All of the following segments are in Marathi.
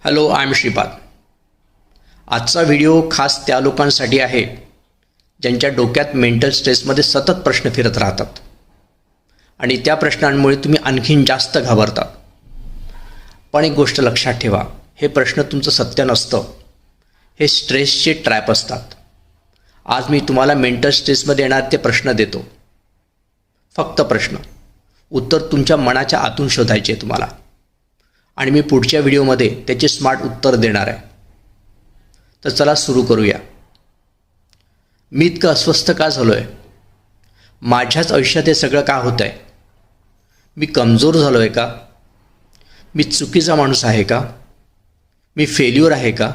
Hello, I am Shripad. आजचा व्हिडिओ खास त्या लोकांसाठी आहे ज्यांच्या डोक्यात मेंटल स्ट्रेसमध्ये सतत प्रश्न फिरत राहतात आणि त्या प्रश्नांमुळे तुम्ही आणखीन जास्त घाबरतात. पण एक गोष्ट लक्षात ठेवा, हे प्रश्न तुमचं सत्य नसतं, हे स्ट्रेसचे ट्रॅप असतात. आज मी तुम्हाला मेंटल स्ट्रेसमध्ये येणारे ते प्रश्न देतो. फक्त प्रश्न, उत्तर तुमच्या मनाच्या आतून शोधायचे तुम्हाला, आणि मी पुढच्या व्हिडिओमध्ये त्याचे स्मार्ट उत्तर देणार आहे. तर चला सुरू करूया. मी इतकं अस्वस्थ का झालो आहे? माझ्याच आयुष्यात हे सगळं का होतं आहे? मी कमजोर झालो आहे का? मी चुकीचा माणूस आहे का? मी फेल्युअर आहे का?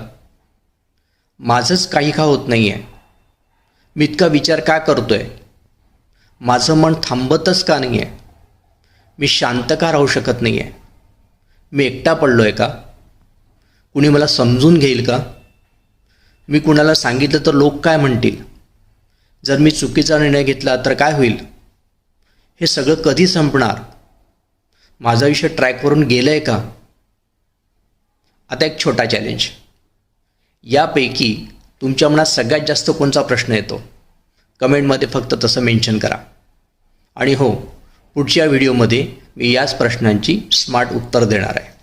माझंच काही का होत नाही आहे? मी इतका विचार का करतो आहे? माझं मन थांबतच का नाही आहे? मी शांत का राहू शकत नाही आहे? मी एकटा पडलो आहे का? कुणी मला समजून घेईल का? मी कुणाला सांगितलं तर लोक काय म्हणतील? जर मी चुकीचा निर्णय घेतला तर काय होईल? हे सगळं कधी संपणार? माझं आयुष्य ट्रॅकवरून गेलं आहे का? आता एक छोटा चॅलेंज. यापैकी तुमच्या मनात सगळ्यात जास्त कोणता प्रश्न येतो? कमेंटमध्ये फक्त तसं मेन्शन करा. आणि हो, पुढच्या व्हिडिओमध्ये मी याच प्रश्नांची स्मार्ट उत्तर देणार आहे.